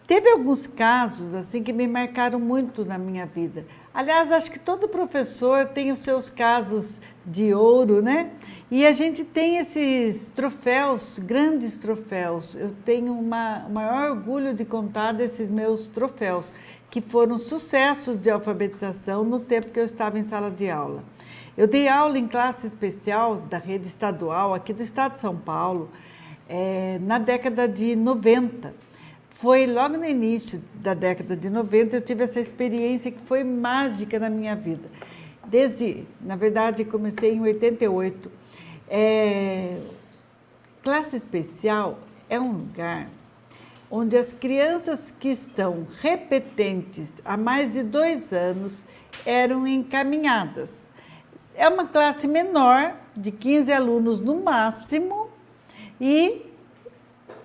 Teve alguns casos assim que me marcaram muito na minha vida. Aliás, acho que todo professor tem os seus casos de ouro, né? E a gente tem esses troféus, grandes troféus. Eu tenho o maior orgulho de contar desses meus troféus, que foram sucessos de alfabetização no tempo que eu estava em sala de aula. Eu dei aula em classe especial da rede estadual aqui do estado de São Paulo, na década de 90. Foi logo no início da década de 90, eu tive essa experiência que foi mágica na minha vida. Na verdade, comecei em 88. Classe especial é um lugar onde as crianças que estão repetentes há mais de 2 anos eram encaminhadas. É uma classe menor, de 15 alunos no máximo, e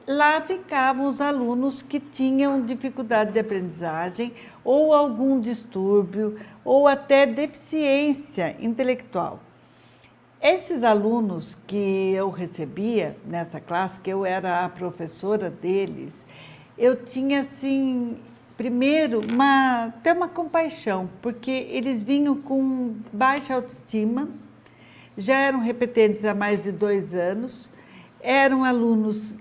lá ficavam os alunos que tinham dificuldade de aprendizagem, ou algum distúrbio, ou até deficiência intelectual. Esses alunos que eu recebia nessa classe, que eu era a professora deles, eu tinha, assim, primeiro, até uma compaixão, porque eles vinham com baixa autoestima, já eram repetentes há mais de 2 anos, eram alunos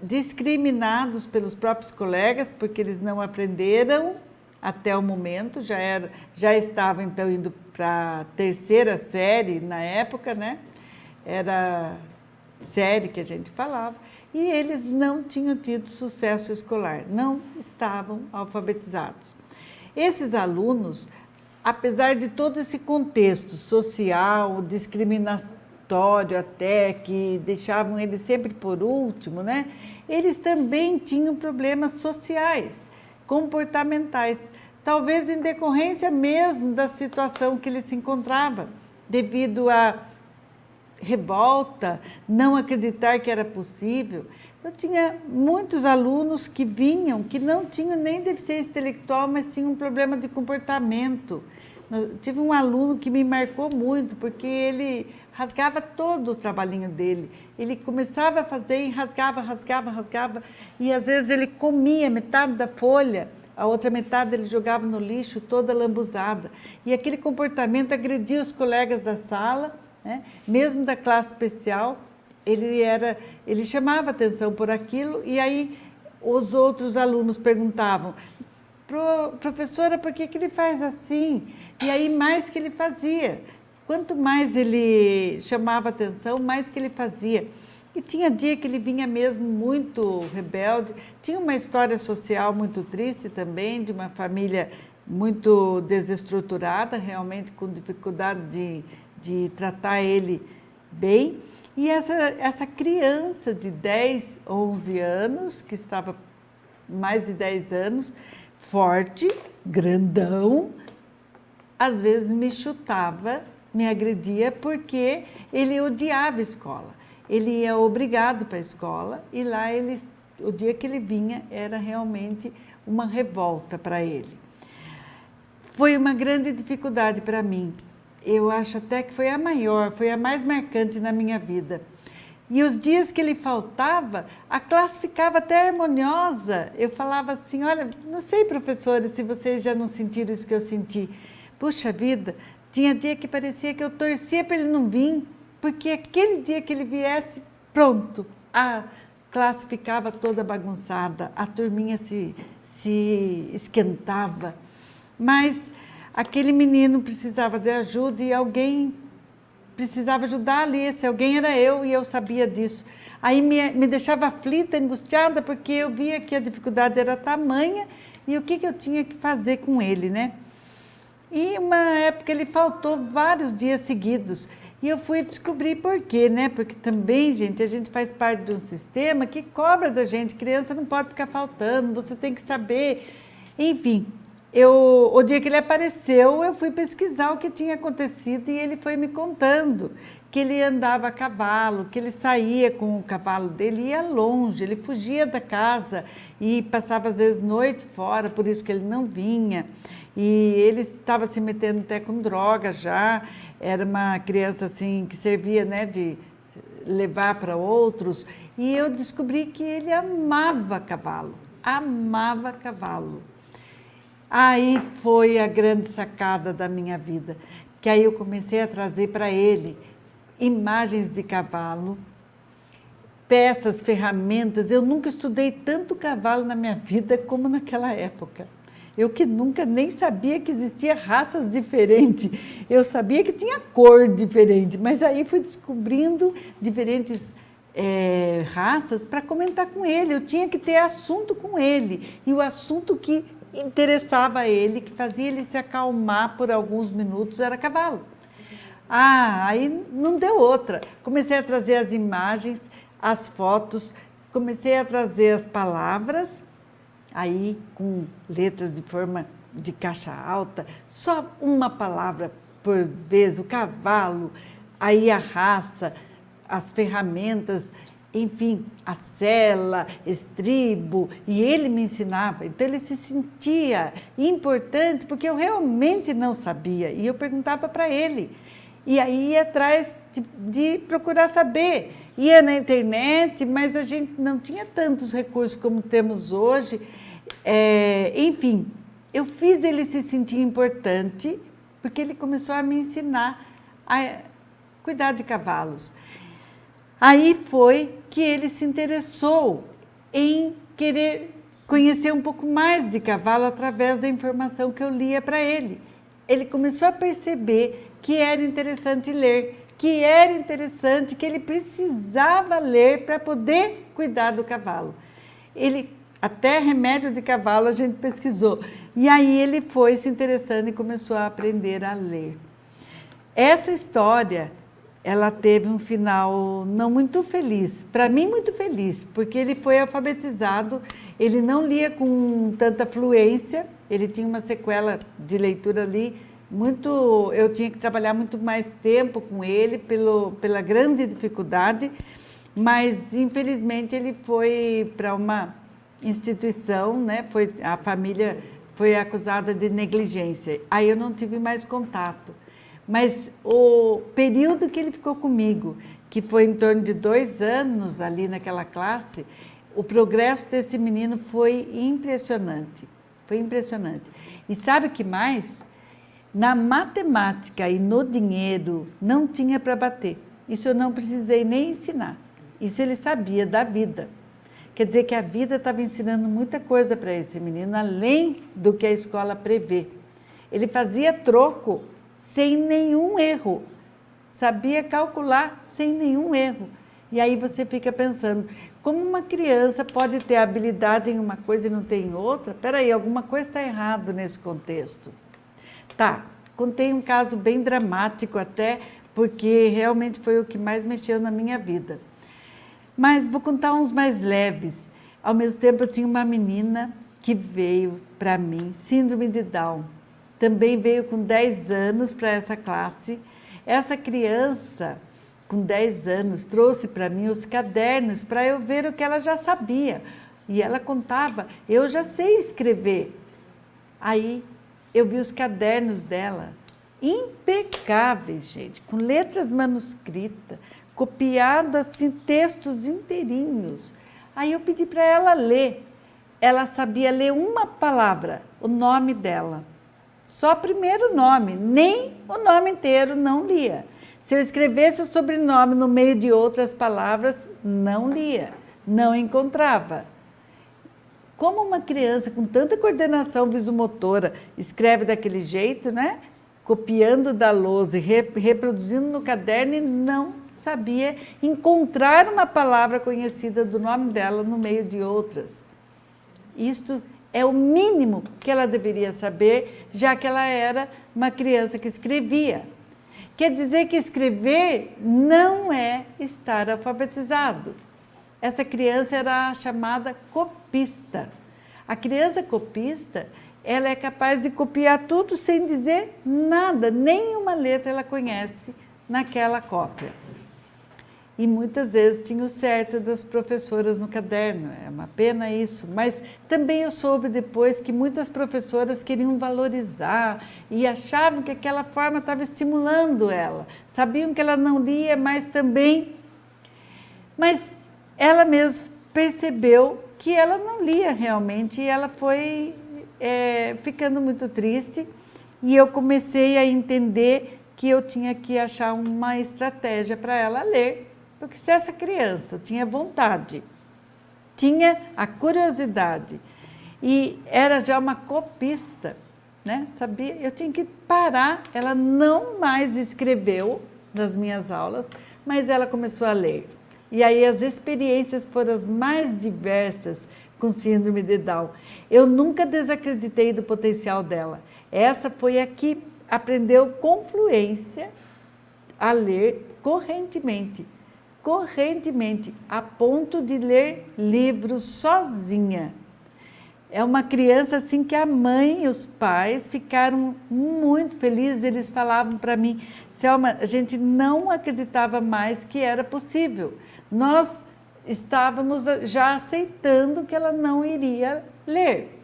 discriminados pelos próprios colegas, porque eles não aprenderam até o momento, já estavam então indo para a 3ª série na época, né? Era série que a gente falava, e eles não tinham tido sucesso escolar, não estavam alfabetizados. Esses alunos, apesar de todo esse contexto social, discriminatório até, que deixavam eles sempre por último, né? Eles também tinham problemas sociais, comportamentais, talvez em decorrência mesmo da situação que ele se encontrava, devido à revolta, não acreditar que era possível. Eu tinha muitos alunos que vinham, que não tinham nem deficiência intelectual, mas tinham um problema de comportamento. Eu tive um aluno que me marcou muito, porque ele rasgava todo o trabalhinho dele. Ele começava a fazer e rasgava, e às vezes ele comia metade da folha, a outra metade ele jogava no lixo, toda lambuzada. E aquele comportamento agredia os colegas da sala, né? Mesmo da classe especial, ele chamava atenção por aquilo, e aí os outros alunos perguntavam: professora, por que ele faz assim? E aí mais que ele fazia. Quanto mais ele chamava atenção, mais que ele fazia. E tinha dia que ele vinha mesmo muito rebelde. Tinha uma história social muito triste também, de uma família muito desestruturada, realmente com dificuldade de tratar ele bem. E essa criança de 10, 11 anos, que estava mais de 10 anos, forte, grandão, às vezes me chutava, me agredia, porque ele odiava a escola. Ele ia obrigado para a escola, e lá o dia que ele vinha era realmente uma revolta para ele. Foi uma grande dificuldade para mim. Eu acho até que foi a maior, foi a mais marcante na minha vida. E os dias que ele faltava, a classe ficava até harmoniosa. Eu falava assim: olha, não sei, professores, se vocês já não sentiram isso que eu senti. Puxa vida, tinha dia que parecia que eu torcia para ele não vir, porque aquele dia que ele viesse, pronto, a classe ficava toda bagunçada, a turminha se esquentava. Mas aquele menino precisava de ajuda e alguém precisava ajudar ali. Esse alguém era eu, e eu sabia disso. Aí me deixava aflita, angustiada, porque eu via que a dificuldade era tamanha e o que eu tinha que fazer com ele, né? E uma época ele faltou vários dias seguidos. E eu fui descobrir por quê, né? Porque também, gente, a gente faz parte de um sistema que cobra da gente. Criança não pode ficar faltando, você tem que saber. Enfim, o dia que ele apareceu, eu fui pesquisar o que tinha acontecido, e ele foi me contando que ele andava a cavalo, que ele saía com o cavalo dele, ia longe, ele fugia da casa e passava às vezes noite fora, por isso que ele não vinha. E ele estava se metendo até com droga já, era uma criança assim que servia, né, de levar para outros, e eu descobri que ele amava cavalo. amava cavalo. Aí foi a grande sacada da minha vida, que aí eu comecei a trazer para ele imagens de cavalo, peças, ferramentas. Eu nunca estudei tanto cavalo na minha vida como naquela época. Eu que nunca nem sabia que existia raças diferentes. Eu sabia que tinha cor diferente, mas aí fui descobrindo diferentes raças para comentar com ele. Eu tinha que ter assunto com ele. E o assunto que interessava a ele, que fazia ele se acalmar por alguns minutos, era cavalo. Aí não deu outra. Comecei a trazer as imagens, as fotos, comecei a trazer as palavras, aí com letras de forma de caixa alta, só uma palavra por vez, o cavalo, aí a raça, as ferramentas, enfim, a sela, estribo, e ele me ensinava. Então ele se sentia importante, porque eu realmente não sabia, e eu perguntava para ele. E aí ia atrás de procurar saber. Ia na internet, mas a gente não tinha tantos recursos como temos hoje. Enfim, eu fiz ele se sentir importante, porque ele começou a me ensinar a cuidar de cavalos. Aí foi que ele se interessou em querer conhecer um pouco mais de cavalo através da informação que eu lia para ele. Ele começou a perceber que era interessante ler, que era interessante, que ele precisava ler para poder cuidar do cavalo. Até remédio de cavalo a gente pesquisou. E aí ele foi se interessando e começou a aprender a ler. Essa história, ela teve um final não muito feliz. Para mim, muito feliz, porque ele foi alfabetizado, ele não lia com tanta fluência, ele tinha uma sequela de leitura ali, eu tinha que trabalhar muito mais tempo com ele pela grande dificuldade, mas infelizmente ele foi para uma instituição, né? A família foi acusada de negligência. Aí eu não tive mais contato. Mas o período que ele ficou comigo, que foi em torno de 2 anos ali naquela classe, o progresso desse menino foi impressionante. Foi impressionante. E sabe o que mais? Na matemática e no dinheiro, não tinha para bater. Isso eu não precisei nem ensinar. Isso ele sabia da vida. Quer dizer que a vida estava ensinando muita coisa para esse menino, além do que a escola prevê. Ele fazia troco sem nenhum erro. Sabia calcular sem nenhum erro. E aí você fica pensando, como uma criança pode ter habilidade em uma coisa e não tem em outra? Espera aí, alguma coisa está errado nesse contexto. Tá, contei um caso bem dramático até, porque realmente foi o que mais mexeu na minha vida. Mas vou contar uns mais leves. Ao mesmo tempo, eu tinha uma menina que veio para mim, síndrome de Down. Também veio com 10 anos para essa classe. Essa criança, com 10 anos, trouxe para mim os cadernos para eu ver o que ela já sabia. E ela contava, eu já sei escrever. Aí eu vi os cadernos dela, impecáveis, gente, com letras manuscritas, copiado assim, textos inteirinhos. Aí eu pedi para ela ler. Ela sabia ler uma palavra, o nome dela. Só o primeiro nome, nem o nome inteiro não lia. Se eu escrevesse o sobrenome no meio de outras palavras, não lia, não encontrava. Como uma criança com tanta coordenação visomotora escreve daquele jeito, né? Copiando da lousa e reproduzindo no caderno e não sabia encontrar uma palavra conhecida do nome dela no meio de outras. Isto é o mínimo que ela deveria saber, já que ela era uma criança que escrevia. Quer dizer que escrever não é estar alfabetizado. Essa criança era a chamada copista. A criança copista, ela é capaz de copiar tudo sem dizer nada, nenhuma letra ela conhece naquela cópia. E muitas vezes tinha o certo das professoras no caderno, é uma pena isso. Mas também eu soube depois que muitas professoras queriam valorizar e achavam que aquela forma estava estimulando ela. Sabiam que ela não lia, mas também... Mas ela mesma percebeu que ela não lia realmente, e ela foi ficando muito triste, e eu comecei a entender que eu tinha que achar uma estratégia para ela ler, porque se essa criança tinha vontade, tinha a curiosidade, e era já uma copista, né? Sabia? Eu tinha que parar. Ela não mais escreveu nas minhas aulas, mas ela começou a ler. E aí as experiências foram as mais diversas com síndrome de Down. Eu nunca desacreditei do potencial dela. Essa foi a que aprendeu com fluência a ler correntemente, a ponto de ler livros sozinha. É uma criança assim que a mãe e os pais ficaram muito felizes. Eles falavam para mim, Selma, a gente não acreditava mais que era possível. Nós estávamos já aceitando que ela não iria ler.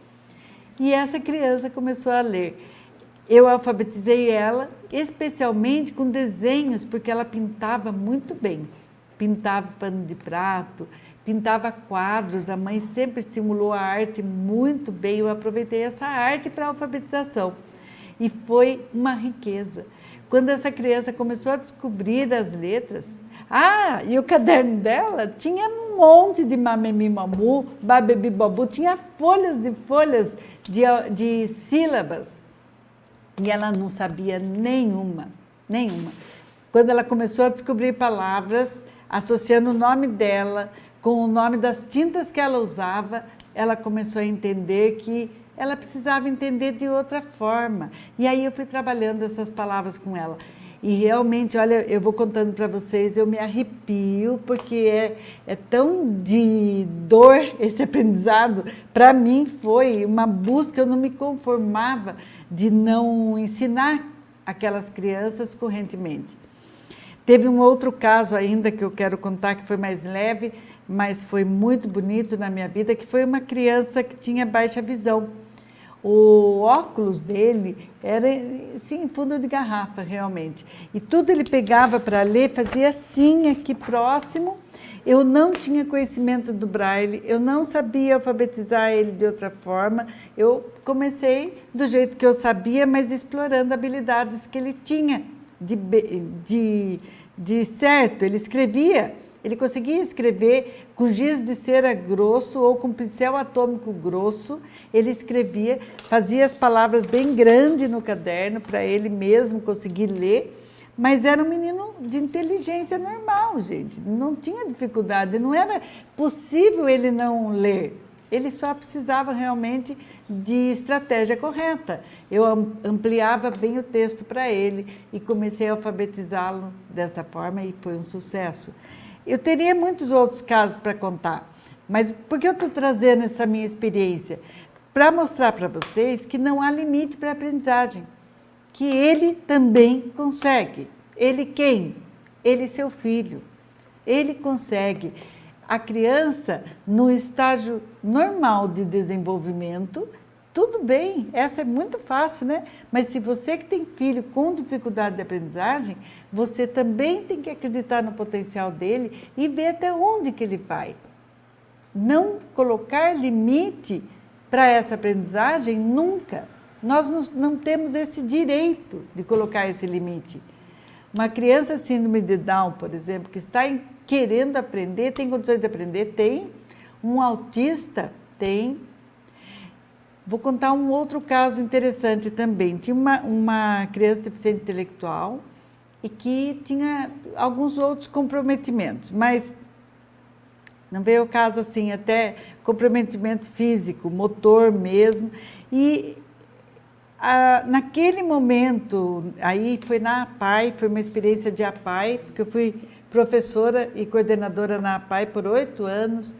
E essa criança começou a ler. Eu alfabetizei ela, especialmente com desenhos, porque ela pintava muito bem. Pintava pano de prato, pintava quadros, a mãe sempre estimulou a arte muito bem, eu aproveitei essa arte para a alfabetização. E foi uma riqueza. Quando essa criança começou a descobrir as letras, e o caderno dela tinha um monte de mamemi mamu, babebi babu, tinha folhas e folhas de sílabas, e ela não sabia nenhuma. Quando ela começou a descobrir palavras, associando o nome dela com o nome das tintas que ela usava, ela começou a entender que ela precisava entender de outra forma. E aí eu fui trabalhando essas palavras com ela. E realmente, olha, eu vou contando para vocês, eu me arrepio, porque é tão de dor esse aprendizado. Para mim foi uma busca, eu não me conformava de não ensinar aquelas crianças correntemente. Teve um outro caso ainda que eu quero contar, que foi mais leve, mas foi muito bonito na minha vida, que foi uma criança que tinha baixa visão. O óculos dele era, sim, fundo de garrafa, realmente. E tudo ele pegava para ler, fazia assim, aqui próximo. Eu não tinha conhecimento do Braille, eu não sabia alfabetizar ele de outra forma. Eu comecei do jeito que eu sabia, mas explorando habilidades que ele tinha de certo. Ele escrevia, ele conseguia escrever com giz de cera grosso ou com pincel atômico grosso. Ele escrevia, fazia as palavras bem grandes no caderno para ele mesmo conseguir ler, mas era um menino de inteligência normal, gente, não tinha dificuldade, não era possível ele não ler. Ele só precisava realmente de estratégia correta. Eu ampliava bem o texto para ele e comecei a alfabetizá-lo dessa forma, e foi um sucesso. Eu teria muitos outros casos para contar, mas por que eu estou trazendo essa minha experiência? Para mostrar para vocês que não há limite para a aprendizagem, que ele também consegue. Ele quem? Ele, seu filho. Ele consegue. A criança, no estágio normal de desenvolvimento, tudo bem, essa é muito fácil, né? Mas se você que tem filho com dificuldade de aprendizagem, você também tem que acreditar no potencial dele e ver até onde que ele vai. Não colocar limite para essa aprendizagem nunca. Nós não temos esse direito de colocar esse limite. Uma criança síndrome de Down, por exemplo, que está querendo aprender, tem condições de aprender? Tem. Um autista? Tem. Vou contar um outro caso interessante também. Tinha uma criança deficiente intelectual e que tinha alguns outros comprometimentos, mas não veio o caso assim, até comprometimento físico, motor mesmo. E naquele momento, aí foi na APAE, foi uma experiência de APAE, porque eu fui professora e coordenadora na APAE por 8 anos.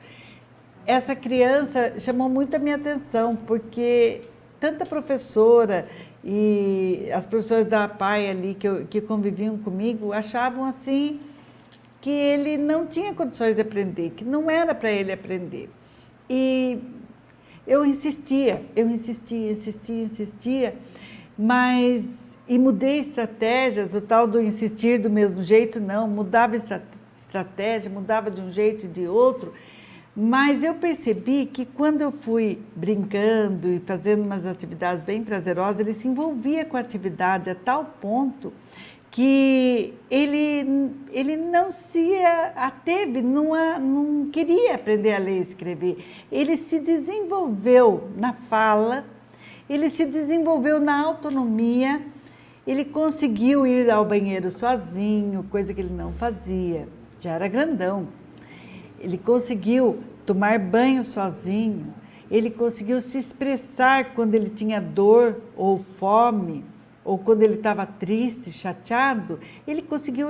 Essa criança chamou muito a minha atenção, porque tanta professora e as professoras da APAE ali que conviviam comigo achavam assim que ele não tinha condições de aprender, que não era para ele aprender. E eu insistia, e mudei estratégias, o tal do insistir do mesmo jeito, não, mudava estratégia, mudava de um jeito e de outro, Mas eu percebi que quando eu fui brincando e fazendo umas atividades bem prazerosas, ele se envolvia com a atividade a tal ponto que ele não se ateve, não queria aprender a ler e escrever. Ele se desenvolveu na fala, ele se desenvolveu na autonomia, ele conseguiu ir ao banheiro sozinho, coisa que ele não fazia, já era grandão. Ele conseguiu tomar banho sozinho, ele conseguiu se expressar quando ele tinha dor ou fome, ou quando ele estava triste, chateado, ele conseguiu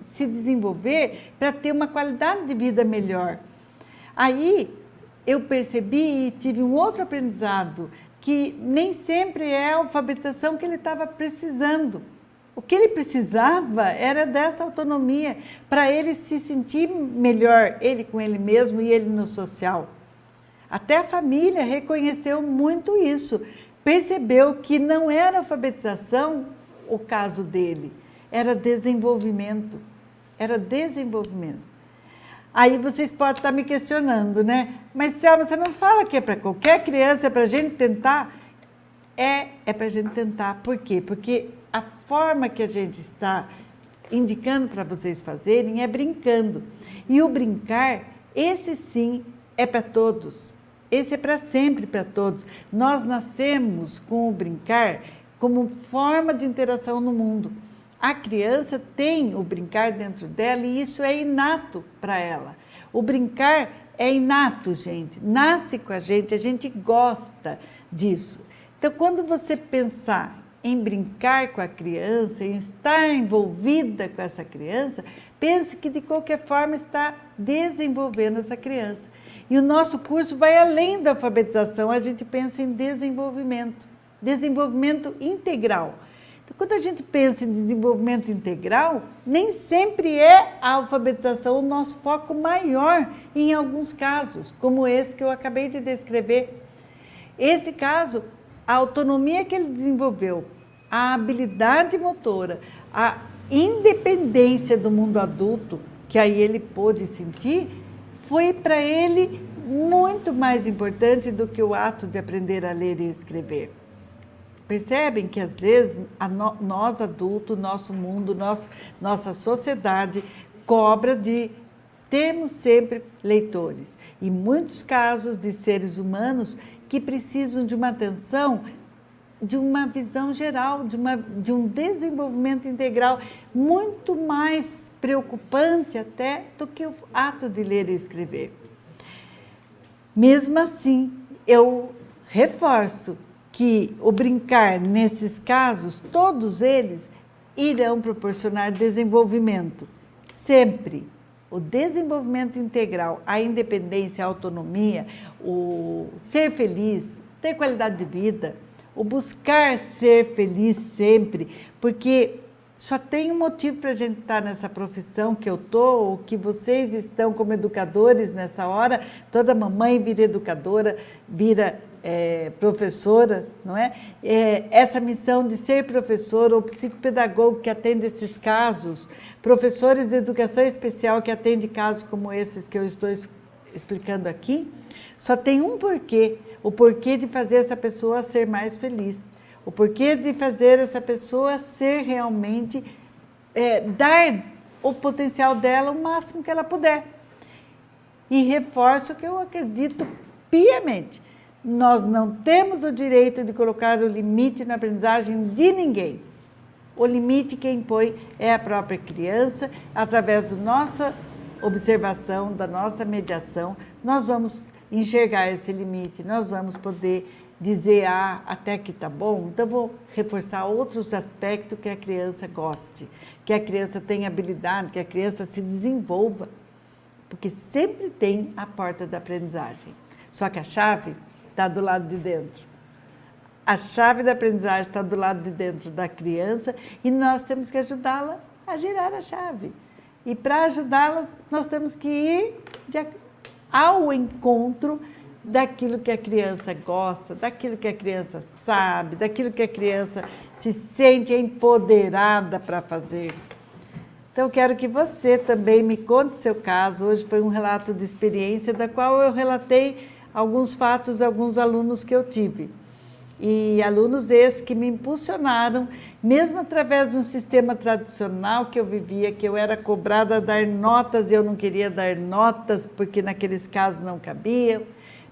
se desenvolver para ter uma qualidade de vida melhor. Aí eu percebi e tive um outro aprendizado, que nem sempre é a alfabetização que ele estava precisando. O que ele precisava era dessa autonomia, para ele se sentir melhor, ele com ele mesmo e ele no social. Até a família reconheceu muito isso, percebeu que não era alfabetização o caso dele, era desenvolvimento, era desenvolvimento. Aí vocês podem estar me questionando, né? Mas, Selma, você não fala que é para qualquer criança, é para a gente tentar? É para a gente tentar. Por quê? Porque a forma que a gente está indicando para vocês fazerem é brincando. E o brincar, esse sim, é para todos. Esse é para sempre para todos. Nós nascemos com o brincar como forma de interação no mundo. A criança tem o brincar dentro dela e isso é inato para ela. O brincar é inato, gente. Nasce com a gente gosta disso. Então, quando você pensar em brincar com a criança, em estar envolvida com essa criança, pense que de qualquer forma está desenvolvendo essa criança. E o nosso curso vai além da alfabetização, a gente pensa em desenvolvimento integral. Então, quando a gente pensa em desenvolvimento integral, nem sempre é a alfabetização o nosso foco maior em alguns casos, como esse que eu acabei de descrever. Esse caso, a autonomia que ele desenvolveu, a habilidade motora, a independência do mundo adulto, que aí ele pôde sentir, foi para ele muito mais importante do que o ato de aprender a ler e escrever. Percebem que às vezes nós adultos, nosso mundo, nossa sociedade cobra de termos sempre leitores. E muitos casos de seres humanos que precisam de uma atenção, de uma visão geral, de um desenvolvimento integral muito mais preocupante até do que o ato de ler e escrever. Mesmo assim, eu reforço que o brincar nesses casos, todos eles irão proporcionar desenvolvimento, sempre. O desenvolvimento integral, a independência, a autonomia, o ser feliz, ter qualidade de vida, o buscar ser feliz sempre, porque só tem um motivo para a gente estar nessa profissão que eu estou, ou que vocês estão como educadores nessa hora. Toda mamãe vira educadora, vira professora, não é? Essa missão de ser professor ou psicopedagogo que atende esses casos, professores de educação especial que atende casos como esses que eu estou explicando aqui, só tem um porquê, o porquê de fazer essa pessoa ser mais feliz, o porquê de fazer essa pessoa ser realmente, dar o potencial dela o máximo que ela puder. E reforço que eu acredito piamente, nós não temos o direito de colocar o limite na aprendizagem de ninguém. O limite quem põe é a própria criança, através da nossa observação, da nossa mediação, nós vamos enxergar esse limite, nós vamos poder dizer, até que está bom, então vou reforçar outros aspectos que a criança goste, que a criança tenha habilidade, que a criança se desenvolva, porque sempre tem a porta da aprendizagem. Só que a chave está do lado de dentro. A chave da aprendizagem está do lado de dentro da criança e nós temos que ajudá-la a girar a chave. E para ajudá-la, nós temos que ir ao encontro daquilo que a criança gosta, daquilo que a criança sabe, daquilo que a criança se sente empoderada para fazer. Então, quero que você também me conte seu caso. Hoje foi um relato de experiência, da qual eu relatei alguns fatos de alguns alunos que eu tive. E alunos esses que me impulsionaram, mesmo através de um sistema tradicional que eu vivia, que eu era cobrada a dar notas e eu não queria dar notas, porque naqueles casos não cabiam,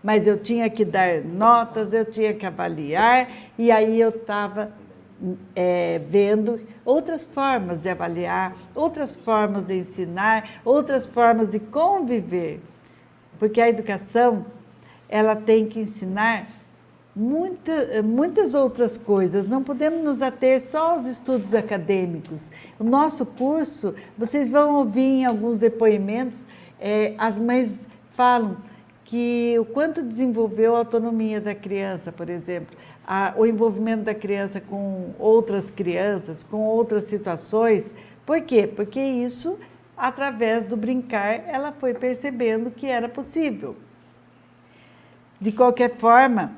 mas eu tinha que dar notas, eu tinha que avaliar, e aí eu estava vendo outras formas de avaliar, outras formas de ensinar, outras formas de conviver, porque a educação, ela tem que ensinar muitas outras coisas, não podemos nos ater só aos estudos acadêmicos. O nosso curso, vocês vão ouvir em alguns depoimentos, as mães falam que o quanto desenvolveu a autonomia da criança, por exemplo, o envolvimento da criança com outras crianças, com outras situações. Por quê? Porque isso, através do brincar, ela foi percebendo que era possível. De qualquer forma,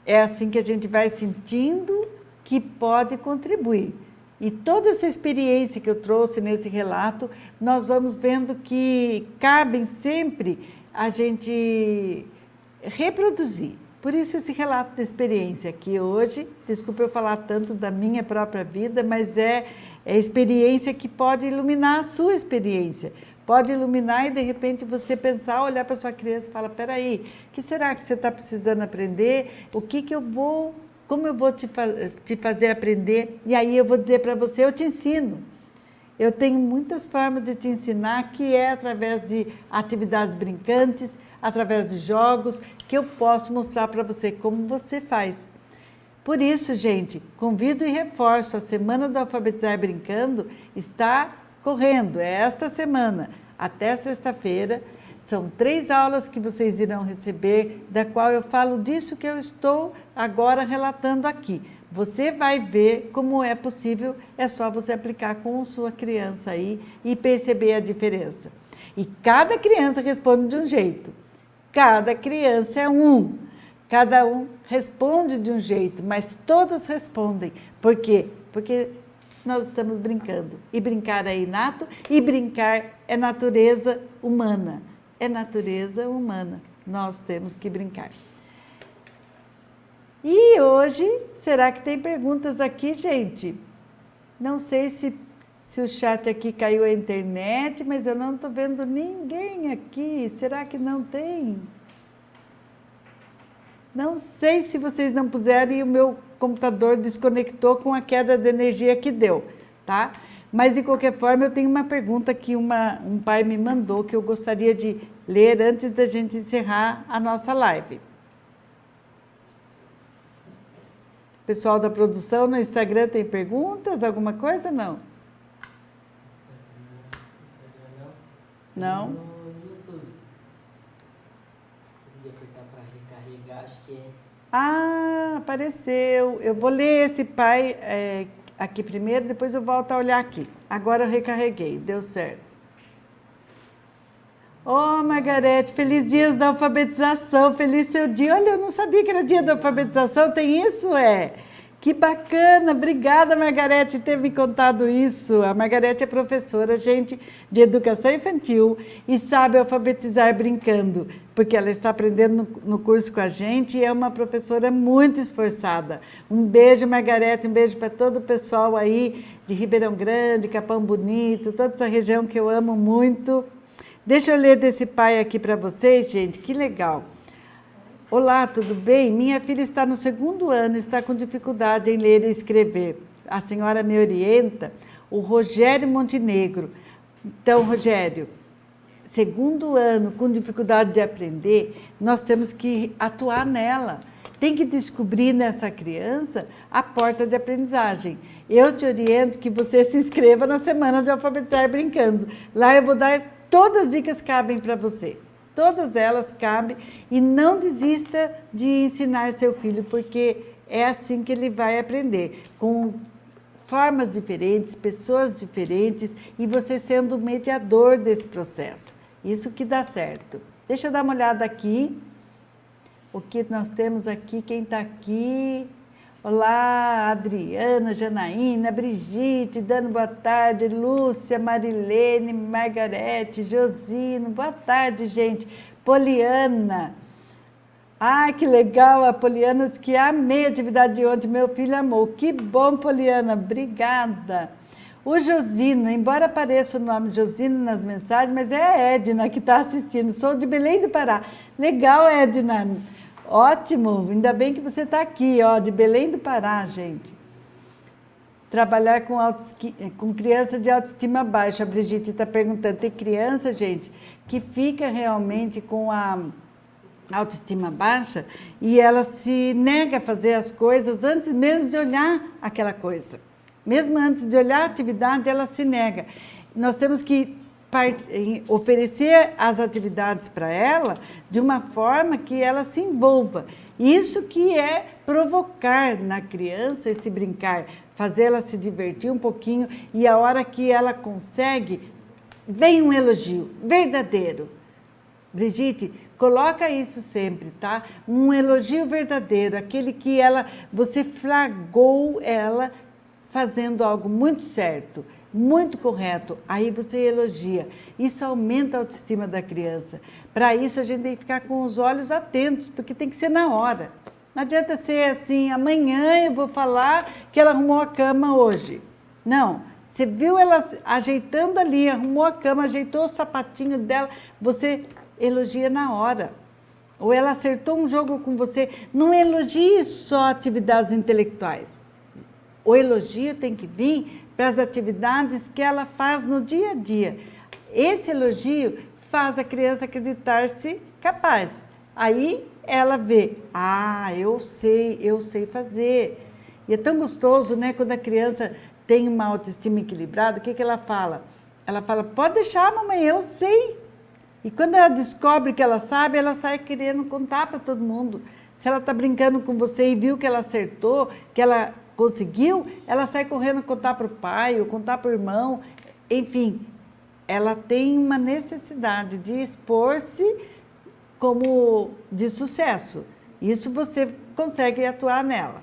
é assim que a gente vai sentindo que pode contribuir. E toda essa experiência que eu trouxe nesse relato, nós vamos vendo que cabem sempre a gente reproduzir. Por isso esse relato de experiência aqui hoje, desculpa eu falar tanto da minha própria vida, mas é experiência que pode iluminar a sua experiência. Pode iluminar e, de repente, você pensar, olhar para a sua criança e falar, peraí, o que será que você está precisando aprender? Como eu vou te fazer aprender? E aí eu vou dizer para você, eu te ensino. Eu tenho muitas formas de te ensinar, que é através de atividades brincantes, através de jogos, que eu posso mostrar para você como você faz. Por isso, gente, convido e reforço, a Semana do Alfabetizar Brincando está correndo, é esta semana, até sexta-feira. São 3 aulas que vocês irão receber, da qual eu falo disso que eu estou agora relatando aqui. Você vai ver como é possível, é só você aplicar com a sua criança aí e perceber a diferença. E cada criança responde de um jeito, cada criança é um, cada um responde de um jeito, mas todas respondem. Por quê? Porque nós estamos brincando. E brincar é inato, e brincar é natureza humana. É natureza humana. Nós temos que brincar. E hoje, será que tem perguntas aqui, gente? Não sei se o chat aqui caiu a internet, mas eu não estou vendo ninguém aqui. Será que não tem? Não sei se vocês não puseram e o meu computador desconectou com a queda de energia que deu, tá? Mas, de qualquer forma, eu tenho uma pergunta que um pai me mandou, que eu gostaria de ler antes da gente encerrar a nossa live. Pessoal da produção no Instagram tem perguntas? Alguma coisa? Não? Não? No YouTube. Podia apertar para recarregar, acho que é. Ah, apareceu. Eu vou ler esse pai aqui primeiro, depois eu volto a olhar aqui. Agora eu recarreguei, deu certo. Oh, Margarete, feliz dia da alfabetização, feliz seu dia. Olha, eu não sabia que era dia da alfabetização, tem isso? Que bacana, obrigada, Margarete, por ter me contado isso. A Margarete é professora, gente, de educação infantil e sabe alfabetizar brincando, porque ela está aprendendo no curso com a gente e é uma professora muito esforçada. Um beijo, Margarete, um beijo para todo o pessoal aí de Ribeirão Grande, Capão Bonito, toda essa região que eu amo muito. Deixa eu ler desse pai aqui para vocês, gente, que legal. Olá, tudo bem? Minha filha está no 2º ano, está com dificuldade em ler e escrever. A senhora me orienta? O Rogério Montenegro. Então, Rogério, 2º ano, com dificuldade de aprender, nós temos que atuar nela. Tem que descobrir nessa criança a porta de aprendizagem. Eu te oriento que você se inscreva na Semana de Alfabetizar Brincando. Lá eu vou dar todas as dicas que cabem para você. Todas elas cabem e não desista de ensinar seu filho, porque é assim que ele vai aprender, com formas diferentes, pessoas diferentes e você sendo o mediador desse processo. Isso que dá certo. Deixa eu dar uma olhada aqui, o que nós temos aqui, quem está aqui. Olá, Adriana, Janaína, Brigitte, dando boa tarde, Lúcia, Marilene, Margarete, Josino, boa tarde, gente. Poliana. Ah, que legal, a Poliana disse que amei a atividade de ontem, meu filho amou. Que bom, Poliana, obrigada. O Josino, embora apareça o nome Josino nas mensagens, mas é a Edna que está assistindo, sou de Belém do Pará. Legal, Edna, ótimo, ainda bem que você está aqui, ó, de Belém do Pará, gente. Trabalhar com criança de autoestima baixa, a Brigitte está perguntando, tem criança, gente, que fica realmente com a autoestima baixa e ela se nega a fazer as coisas antes mesmo de olhar aquela coisa. Mesmo antes de olhar a atividade, ela se nega. Nós temos que oferecer as atividades para ela de uma forma que ela se envolva. Isso que é provocar na criança esse brincar, fazer ela se divertir um pouquinho e a hora que ela consegue, vem um elogio verdadeiro. Brigitte, coloca isso sempre, tá? Um elogio verdadeiro, aquele que você flagrou ela fazendo algo muito certo, muito correto, aí você elogia. Isso aumenta a autoestima da criança. Para isso a gente tem que ficar com os olhos atentos, porque tem que ser na hora. Não adianta ser assim, amanhã eu vou falar que ela arrumou a cama hoje. Não, você viu ela ajeitando ali, arrumou a cama, ajeitou o sapatinho dela, você elogia na hora. Ou ela acertou um jogo com você, não elogie só atividades intelectuais. O elogio tem que vir para as atividades que ela faz no dia a dia. Esse elogio faz a criança acreditar-se capaz. Aí ela vê, eu sei fazer. E é tão gostoso, né, quando a criança tem uma autoestima equilibrada, o que ela fala? Ela fala, pode deixar, mamãe, eu sei. E quando ela descobre que ela sabe, ela sai querendo contar para todo mundo. Se ela está brincando com você e viu que ela acertou, que ela conseguiu, ela sai correndo contar para o pai, ou contar para o irmão. Enfim, ela tem uma necessidade de expor-se como de sucesso. Isso você consegue atuar nela.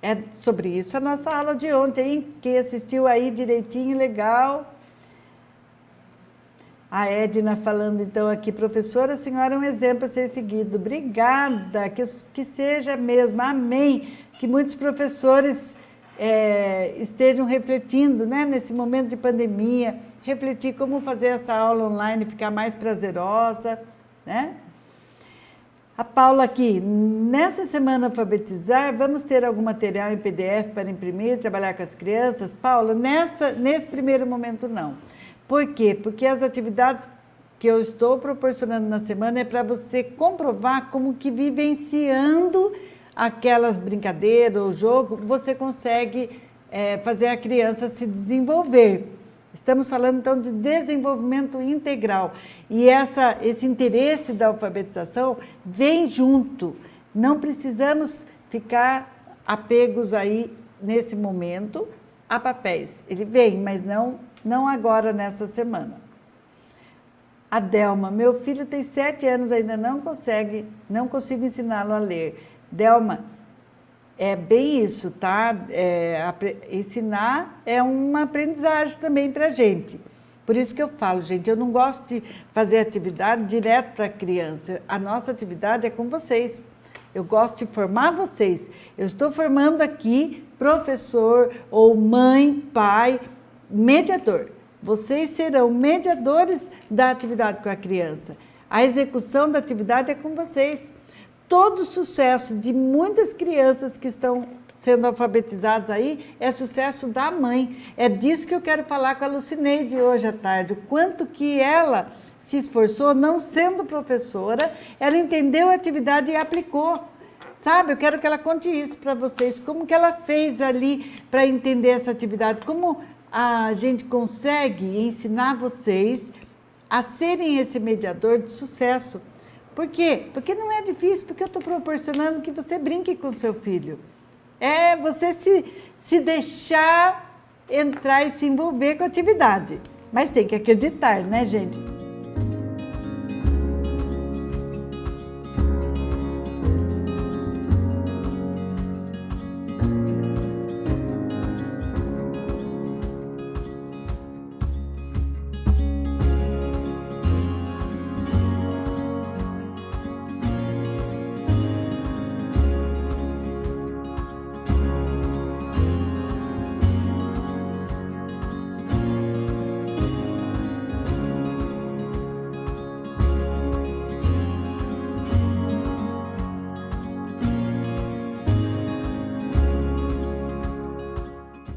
É sobre isso a nossa aula de ontem, hein? Quem assistiu aí direitinho, legal. A Edna falando então aqui, professora, a senhora é um exemplo a ser seguido. Obrigada, que seja mesmo, amém. Que muitos professores estejam refletindo, né, nesse momento de pandemia, refletir como fazer essa aula online ficar mais prazerosa, né? A Paula aqui, nessa semana alfabetizar, vamos ter algum material em PDF para imprimir, trabalhar com as crianças? Paula, nesse primeiro momento não. Por quê? Porque as atividades que eu estou proporcionando na semana é para você comprovar como que vivenciando aquelas brincadeiras ou jogo, você consegue fazer a criança se desenvolver. Estamos falando, então, de desenvolvimento integral. E esse interesse da alfabetização vem junto. Não precisamos ficar apegos aí, nesse momento, a papéis. Ele vem, mas não agora, nessa semana. A Delma, meu filho tem 7 anos, ainda não consigo ensiná-lo a ler. Delma, é bem isso, tá? Ensinar é uma aprendizagem também para a gente. Por isso que eu falo, gente, eu não gosto de fazer atividade direto para a criança. A nossa atividade é com vocês. Eu gosto de formar vocês. Eu estou formando aqui professor ou mãe, pai, mediador. Vocês serão mediadores da atividade com a criança. A execução da atividade é com vocês. Todo o sucesso de muitas crianças que estão sendo alfabetizadas aí é sucesso da mãe. É disso que eu quero falar com a Lucineide hoje à tarde. O quanto que ela se esforçou, não sendo professora, ela entendeu a atividade e aplicou. Sabe, eu quero que ela conte isso para vocês, como que ela fez ali para entender essa atividade, como a gente consegue ensinar vocês a serem esse mediador de sucesso. Por quê? Porque não é difícil, porque eu estou proporcionando que você brinque com seu filho. É você se deixar entrar e se envolver com a atividade. Mas tem que acreditar, né, gente?